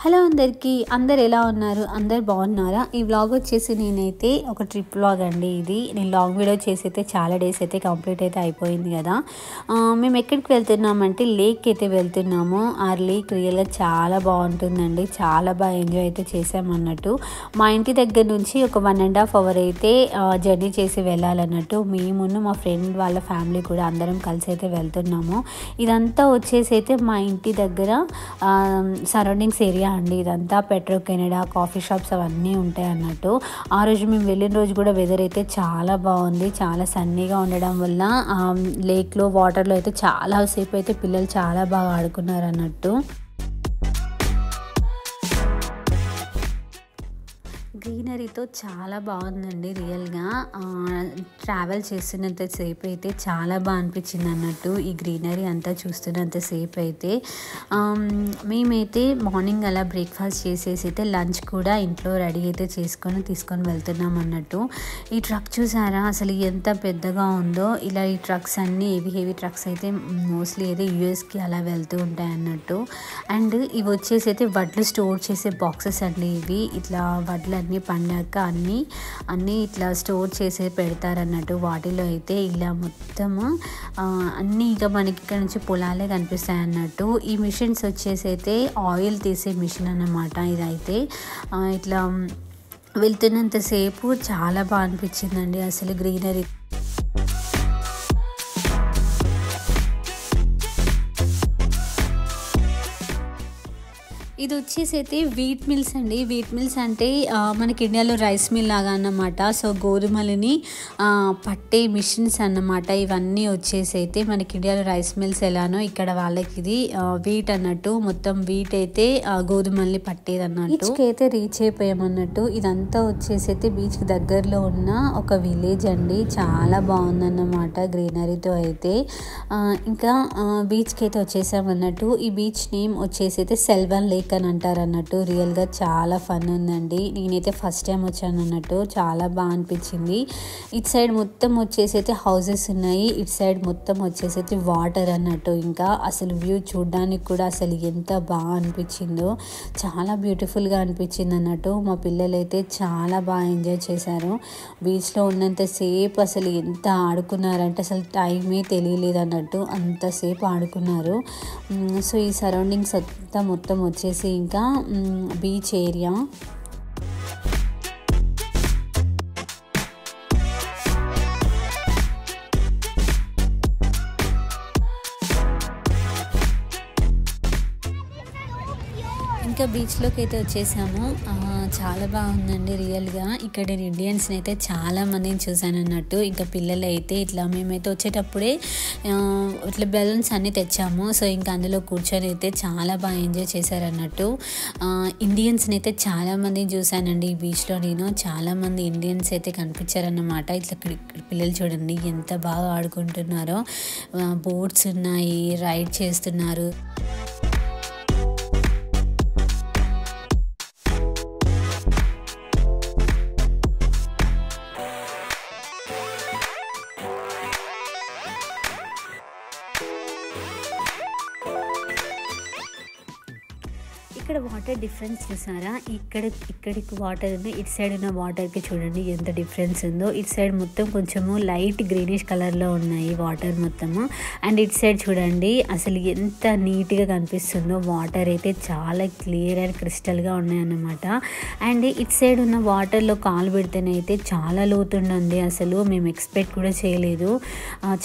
Hello అందరికీ, అందరు ఎలా ఉన్నారు? అందరు బాగున్నారా? ఈ వ్లాగ్ వచ్చేసి నేనైతే ఒక ట్రిప్ వ్లాగ్ అండి. ఇది నేను లాంగ్ వీడియో చేసి అయితే చాలా డేస్ అయితే కంప్లీట్ అయితే అయిపోయింది కదా. మేము ఎక్కడికి వెళ్తున్నామంటే లేక్ అయితే వెళ్తున్నాము. ఆ లేక్ రియల్గా చాలా బాగుంటుందండి. చాలా బాగా ఎంజాయ్ అయితే చేసామన్నట్టు. మా ఇంటి దగ్గర నుంచి ఒక 1.5 hour అయితే జర్నీ చేసి వెళ్ళాలన్నట్టు. మేమున్న మా ఫ్రెండ్ వాళ్ళ ఫ్యామిలీ కూడా అందరం కలిసి అయితే వెళ్తున్నాము. ఇదంతా వచ్చేసి అయితే మా ఇంటి దగ్గర సరౌండింగ్స్ ఏరియా అండి. ఇదంతా పెట్రో కెనడా కాఫీ షాప్స్ అవన్నీ ఉంటాయి అన్నట్టు. ఆ రోజు మేము వెళ్ళిన రోజు కూడా వెదర్ అయితే చాలా బాగుంది. చాలా సన్నీగా ఉండడం వల్ల లేక్లో వాటర్లో అయితే చాలాసేపు అయితే పిల్లలు చాలా బాగా ఆడుకున్నారు అన్నట్టు. గ్రీనరీతో చాలా బాగుందండి. రియల్గా ట్రావెల్ చేస్తున్నంతసేపు అయితే చాలా బాగా అనిపించింది అన్నట్టు. ఈ గ్రీనరీ అంతా చూస్తున్నంతసేపు అయితే మేమైతే మార్నింగ్ అలా బ్రేక్ఫాస్ట్ చేసేసి అయితే లంచ్ కూడా ఇంట్లో రెడీ అయితే తీసుకొని వెళ్తున్నాం అన్నట్టు. ఈ ట్రక్ చూసారా అసలు ఎంత పెద్దగా ఉందో. ఇలా ఈ ట్రక్స్ అన్నీ హెవీ ట్రక్స్ అయితే మోస్ట్లీ అయితే యూఎస్కి అలా వెళ్తూ ఉంటాయి అన్నట్టు. అండ్ ఇవి వచ్చేసి అయితే వడ్లు స్టోర్ చేసే బాక్సెస్ అండి. ఇవి ఇట్లా వడ్లు అన్నీ పండాక అన్నీ ఇట్లా స్టోర్ చేసి పెడతారన్నట్టు. వాటిలో అయితే ఇలా మొత్తము అన్నీ ఇక మనకి ఇక్కడ నుంచి పొలాలే కనిపిస్తాయి అన్నట్టు. ఈ మిషన్స్ వచ్చేసి అయితే ఆయిల్ తీసే మిషన్ అన్నమాట. ఇదైతే ఇట్లా వెళ్తున్నంతసేపు చాలా బాగా అనిపించిందండి అసలు గ్రీనరీ. ఇది వచ్చేసి అయితే వీట్ మిల్స్ అండి. వీట్ మిల్స్ అంటే మనకి ఇండియాలో రైస్ మిల్ లాగా అన్నమాట. సో గోధుమలని పట్టే మిషన్స్ అన్నమాట. ఇవన్నీ వచ్చేసి అయితే మనకి ఇండియాలో రైస్ మిల్స్ ఎలానో ఇక్కడ వాళ్ళకి ఇది వీట్ అన్నట్టు. మొత్తం వీట్ అయితే గోధుమల్ని పట్టేది అన్నట్టు. బీచ్కి అయితే రీచ్ అయిపోయామన్నట్టు. ఇదంతా వచ్చేసి అయితే బీచ్కి దగ్గరలో ఉన్న ఒక విలేజ్ అండి. చాలా బాగుందన్నమాట గ్రీనరీతో అయితే. ఇంకా బీచ్కి అయితే వచ్చేసామన్నట్టు. ఈ బీచ్ నేమ్ వచ్చేసి అయితే సెల్వన్ లేక్ అని అంటారు అన్నట్టు. రియల్గా చాలా ఫన్ ఉందండి. నేనైతే ఫస్ట్ టైం వచ్చాను అన్నట్టు. చాలా బాగా అనిపించింది. ఇటు సైడ్ మొత్తం వచ్చేసి అయితే హౌసెస్ ఉన్నాయి. ఇటు సైడ్ మొత్తం వచ్చేసి అయితే వాటర్ అన్నట్టు. ఇంకా అసలు వ్యూ చూడడానికి కూడా అసలు ఎంత బాగా అనిపించిందో. చాలా బ్యూటిఫుల్గా అనిపించింది అన్నట్టు. మా పిల్లలు అయితే చాలా బాగా ఎంజాయ్ చేశారు. బీచ్లో ఉన్నంతసేపు అసలు ఎంత ఆడుకున్నారంటే అసలు టైమే తెలియలేదు అన్నట్టు. అంతసేపు ఆడుకున్నారు. సో ఈ సరౌండింగ్స్ అంతా మొత్తం వచ్చేసి ఇంకా బీచ్ ఏరియా. ఇంకా బీచ్లోకి అయితే వచ్చేసాము. చాలా బాగుందండి రియల్గా. ఇక్కడ నేను ఇండియన్స్ని అయితే చాలా మందిని చూసాను అన్నట్టు. ఇంకా పిల్లలు అయితే ఇట్లా మేమైతే వచ్చేటప్పుడే ఇట్లా బెలూన్స్ అన్నీ తెచ్చాము. సో ఇంకా అందులో కూర్చొని అయితే చాలా బాగా ఎంజాయ్ చేశారన్నట్టు. ఇండియన్స్ని అయితే చాలా మందిని చూసానండి ఈ బీచ్లో నేను. చాలామంది ఇండియన్స్ అయితే కనిపించారన్నమాట. ఇట్లా ఇక్కడ పిల్లలు చూడండి ఎంత బాగా ఆడుకుంటున్నారో. బోట్స్ ఉన్నాయి, రైడ్ చేస్తున్నారు. ఇక్కడ వాటర్ డిఫరెన్స్ చూసారా? ఇక్కడికి వాటర్ ఉంది, ఇటు సైడ్ ఉన్న వాటర్కి చూడండి ఎంత డిఫరెన్స్ ఉందో. ఇటు సైడ్ మొత్తం కొంచెము లైట్ గ్రీనిష్ కలర్లో ఉన్నాయి వాటర్ మొత్తము. అండ్ ఇటు సైడ్ చూడండి అసలు ఎంత నీట్గా కనిపిస్తుందో. వాటర్ అయితే చాలా క్లియర్ అండ్ క్రిస్టల్గా ఉన్నాయన్నమాట. అండ్ ఇటు సైడ్ ఉన్న వాటర్లో కాలు పెడితేనైతే చాలా లోతుండండి. అసలు మేము ఎక్స్పెక్ట్ కూడా చేయలేదు.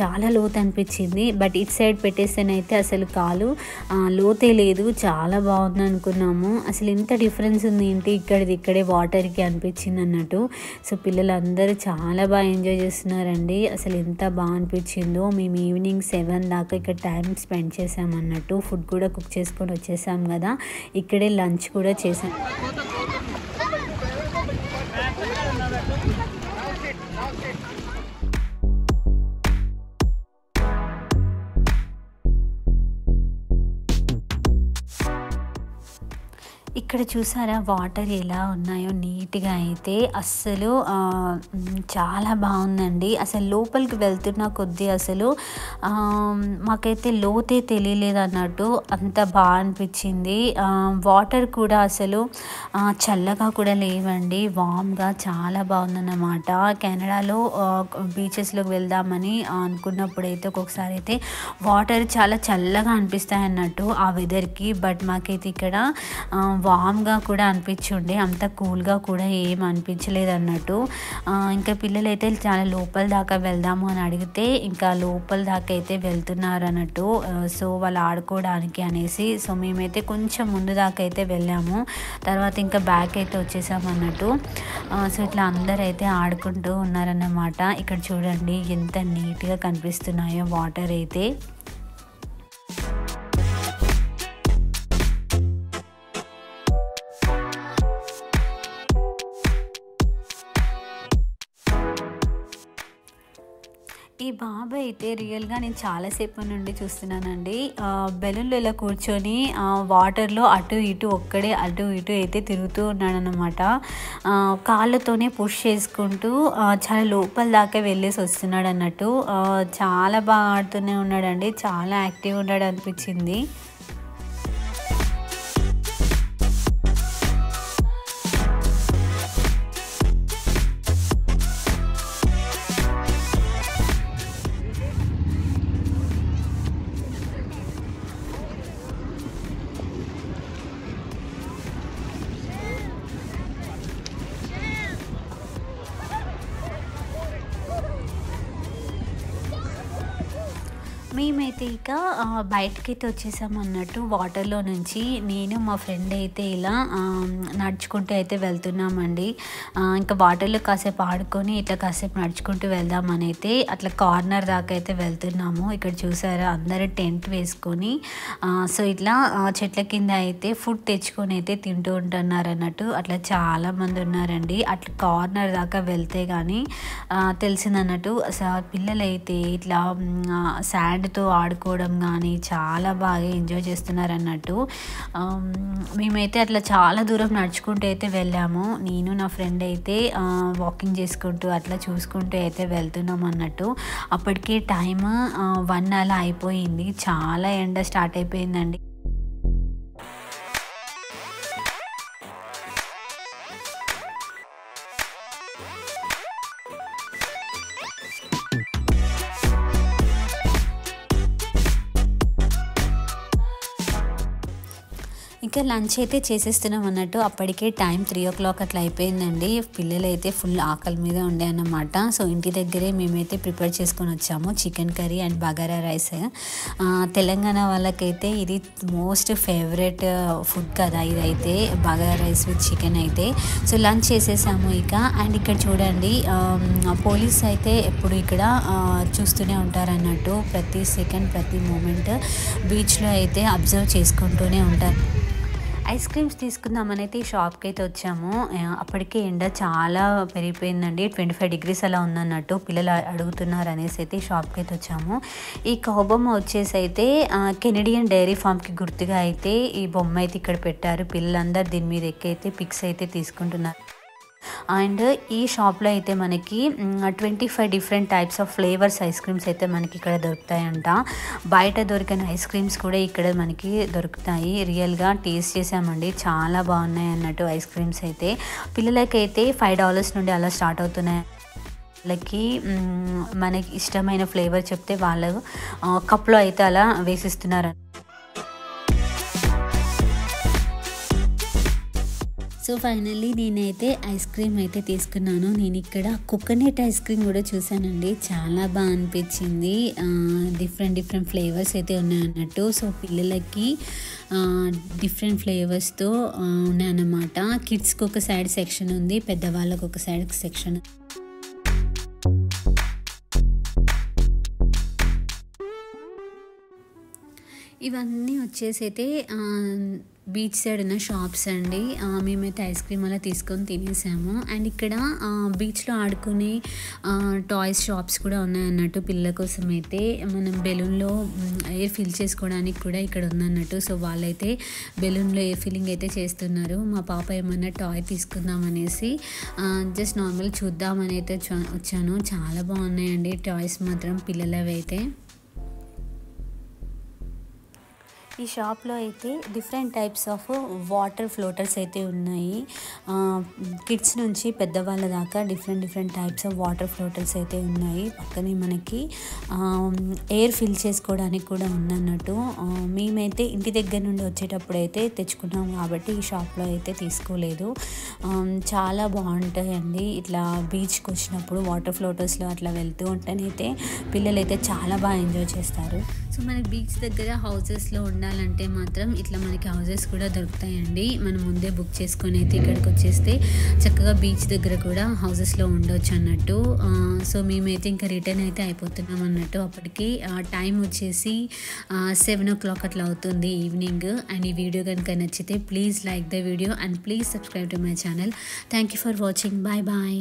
చాలా లోతు అనిపించింది. బట్ ఇటు సైడ్ పెట్టేస్తేనైతే అసలు కాలు లోతే లేదు. చాలా బాగుంది అనుకున్నాము. అసలు ఎంత డిఫరెన్స్ ఉంది ఏంటి ఇక్కడే వాటర్కి అనిపించింది అన్నట్టు. సో పిల్లలందరూ చాలా బాగా ఎంజాయ్ చేస్తున్నారండి. అసలు ఎంత బాగా అనిపించిందో. మేము ఈవినింగ్ 7 దాకా ఇక్కడ టైం స్పెండ్ చేసామన్నట్టు. ఫుడ్ కూడా కుక్ చేసుకొని వచ్చేసాం కదా. ఇక్కడే లంచ్ కూడా చేసాం. ఇక్కడ చూసారా వాటర్ ఎలా ఉన్నాయో నీట్‌గా అయితే అస్సలు చాలా బావుందండి. అసలు లోపలికి వెళ్తున్న కొద్దీ అసలు మాకైతే లోతే తెలియలేదన్నట్టు అంత అనిపించింది. వాటర్ కూడా అసలు చల్లగా కూడా లేవండి. వామ్‌గా చాలా బావుందన్నమాట. కెనడాలో బీచెస్‌లోకి వెళ్దామని అనుకున్నప్పుడైతే ఒక్కొక్కసారి అయితే వాటర్ చాలా చల్లగా అనిపిస్తాయన్నట్టు ఆ వెదర్‌కి. బట్ మాకైతే ఇక్కడ వామ్‌గా కూడా అనిపించుండే. అంత కూల్‌గా కూడా ఏం అనిపించలేదన్నట్టు. ఇంకా పిల్లలైతే చాలా లోపల దాకా వెళ్దాము అని అడిగితే ఇంకా లోపల దాకా అయితే వెళ్తున్నారన్నట్టు. సో వాళ్ళు ఆడుకోవడానికి అనేసి. సో మేమైతే కొంచెం ముందు దాకా అయితే వెళ్ళాము. తర్వాత ఇంకా బ్యాక్ అయితే వచ్చేసామన్నట్టు. సో ఇట్లా అందరైతే ఆడుకుంటూ ఉన్నారన్నమాట. ఇక్కడ చూడండి ఎంత నీట్‌గా కనిపిస్తున్నాయో వాటర్ అయితే. ఈ బాబు అయితే రియల్‌గా నేను చాలా సేపటి నుండి చూస్తున్నానండి. బెలూన్‌లో ఇలా కూర్చొని వాటర్‌లో అటు ఇటు ఒక్కడే అటు ఇటు అయితే తిరుగుతూ ఉన్నాడనమాట. కాళ్ళతోనే పుష్ చేసుకుంటూ చాలా లోపల దాకా వెళ్ళేసి వస్తున్నాడన్నట్టు. చాలా బాగా ఆడుతూనే ఉన్నాడండి. చాలా యాక్టివ్‌గా ఉన్నాడనిపించింది. మేమైతే ఇక బయటకైతే వచ్చేసామన్నట్టు వాటర్‌లో నుంచి. నేను మా ఫ్రెండ్ అయితే ఇలా నడుచుకుంటూ అయితే వెళ్తున్నామండి. ఇంకా వాటర్‌లో కాసేపు ఆడుకొని ఇట్లా కాసేపు నడుచుకుంటూ వెళ్దామని అయితే అట్లా కార్నర్ దాకా అయితే వెళ్తున్నాము. ఇక్కడ చూసారా అందరూ టెంట్ వేసుకొని సో ఇట్లా చెట్ల కింద అయితే ఫుడ్ తెచ్చుకొని అయితే తింటూ ఉంటున్నారన్నట్టు. అట్లా చాలామంది ఉన్నారండి. అట్లా కార్నర్ దాకా వెళ్తే కానీ తెలిసిందన్నట్టు. పిల్లలైతే ఇట్లా శాండ్‌తో ఆడుకోవడం కానీ చాలా బాగా ఎంజాయ్ చేస్తున్నారన్నట్టు. మేమైతే అట్లా చాలా దూరం నడుచుకుంటూ అయితే వెళ్ళాము. నేను నా ఫ్రెండ్ అయితే వాకింగ్ చేసుకుంటూ అట్లా చూసుకుంటూ అయితే వెళ్తున్నాం అన్నట్టు. అప్పటికే టైమ్ 1 అలా అయిపోయింది. చాలా ఎండ స్టార్ట్ అయిపోయిందండి. ఇంకా లంచ్ అయితే చేసేస్తున్నాం అన్నట్టు. అప్పటికే టైం 3:00 అట్లా అయిపోయిందండి. పిల్లలైతే ఫుల్ ఆకలి మీద ఉండే అన్నమాట. సో ఇంటి దగ్గరే మేమైతే ప్రిపేర్ చేసుకొని వచ్చాము chicken curry and bagara rice. Telangana వాళ్ళకైతే ఇది మోస్ట్ ఫేవరెట్ ఫుడ్ కదా ఇదైతే, బగారా రైస్ విత్ చికెన్ అయితే. సో లంచ్ చేసేసాము ఇక. అండ్ ఇక్కడ చూడండి పోలీస్ అయితే ఎప్పుడు ఇక్కడ చూస్తూనే ఉంటారన్నట్టు. ప్రతి సెకండ్ ప్రతి మూమెంట్ బీచ్లో అయితే అబ్జర్వ్ చేసుకుంటూనే ఉంటారు. ఐస్ క్రీమ్స్ తీసుకుందామని అయితే ఈ షాప్కి అయితే వచ్చాము. అప్పటికే ఎండ చాలా పెరిగిపోయిందండి. 25 degrees అలా ఉందన్నట్టు. పిల్లలు అడుగుతున్నారు అనేసి అయితే ఈ షాప్కి అయితే వచ్చాము. ఈ కౌబొమ్మ వచ్చేసి అయితే కెనడియన్ డైరీ ఫామ్కి గుర్తుగా అయితే ఈ బొమ్మ అయితే ఇక్కడ పెట్టారు. పిల్లలందరూ దీని మీద ఎక్కి అయితే పిక్స్ అయితే తీసుకుంటున్నారు. అండ్ ఈ షాప్లో అయితే మనకి 25 different types of flavours ice creams అయితే మనకి ఇక్కడ దొరుకుతాయంట. బయట దొరికిన ఐస్ క్రీమ్స్ కూడా ఇక్కడ మనకి దొరుకుతాయి. రియల్గా టేస్ట్ చేసామండి, చాలా బాగున్నాయి అన్నట్టు ఐస్ క్రీమ్స్ అయితే. పిల్లలకైతే $5 నుండి అలా స్టార్ట్ అవుతున్నాయి. వాళ్ళకి మనకి ఇష్టమైన ఫ్లేవర్ చెప్తే వాళ్ళు కప్లో అయితే అలా వేసిస్తున్నారు. సో ఫైనల్లీ నేనైతే ఐస్ క్రీమ్ అయితే తీసుకున్నాను. నేను ఇక్కడ కోకోనట్ ఐస్ క్రీమ్ కూడా చూసానండి, చాలా బాగా అనిపించింది. డిఫరెంట్ ఫ్లేవర్స్ అయితే ఉన్నాయన్నట్టు. సో పిల్లలకి డిఫరెంట్ ఫ్లేవర్స్తో ఉన్నాయన్నమాట. కిడ్స్కి ఒక సైడ్ సెక్షన్ ఉంది, పెద్దవాళ్ళకి ఒక సైడ్ సెక్షన్. ఇవన్నీ వచ్చేసి అయితే బీచ్ సైడ్ ఉన్న షాప్స్ అండి. మేమైతే ఐస్ క్రీమ్ అలా తీసుకొని తినేసాము. అండ్ ఇక్కడ బీచ్లో ఆడుకునే టాయ్స్ షాప్స్ కూడా ఉన్నాయన్నట్టు పిల్లల కోసం అయితే. మనం బెలూన్లో ఎయిర్ ఫిల్ చేసుకోవడానికి కూడా ఇక్కడ ఉందన్నట్టు. సో వాళ్ళైతే బెలూన్లో ఎయిర్ ఫిల్లింగ్ అయితే చేస్తున్నారు. మా పాప ఏమన్నా టాయ్ తీసుకుందాం అనేసి జస్ట్ నార్మల్ చూద్దామని అయితే వచ్చాను. చాలా బాగున్నాయండి టాయ్స్ మాత్రం పిల్లలవి అయితే. ఈ షాప్లో అయితే different types of water floaters అయితే ఉన్నాయి. కిడ్స్ నుంచి పెద్దవాళ్ళ దాకా different types of water floaters అయితే ఉన్నాయి. పక్కనే మనకి ఎయిర్ ఫిల్ చేసుకోవడానికి కూడా ఉందన్నట్టు. మేమైతే ఇంటి దగ్గర నుండి వచ్చేటప్పుడు అయితే తెచ్చుకున్నాం కాబట్టి ఈ షాప్లో అయితే తీసుకోలేదు. చాలా బాగుంటాయండి ఇట్లా బీచ్కి వచ్చినప్పుడు వాటర్ ఫ్లోటర్స్లో అట్లా వెళ్తూ ఉంటేనైతే పిల్లలు అయితే చాలా బాగా ఎంజాయ్ చేస్తారు. సో మనకి బీచ్ దగ్గర హౌసెస్లో ఉండాలంటే మాత్రం ఇట్లా మనకి హౌసెస్ కూడా దొరుకుతాయండి. మనం ముందే బుక్ చేసుకొని అయితే ఇక్కడికి వచ్చేస్తే చక్కగా బీచ్ దగ్గర కూడా హౌసెస్లో ఉండొచ్చు అన్నట్టు. సో మేమైతే ఇంకా రిటర్న్ అయితే అయిపోతున్నాం అన్నట్టు. అప్పటికి టైం వచ్చేసి 7 o'clock అట్లా అవుతుంది ఈవినింగ్. అండ్ ఈ వీడియో కనుక నచ్చితే please like the video and please subscribe to my channel. Thank you for watching. Bye bye.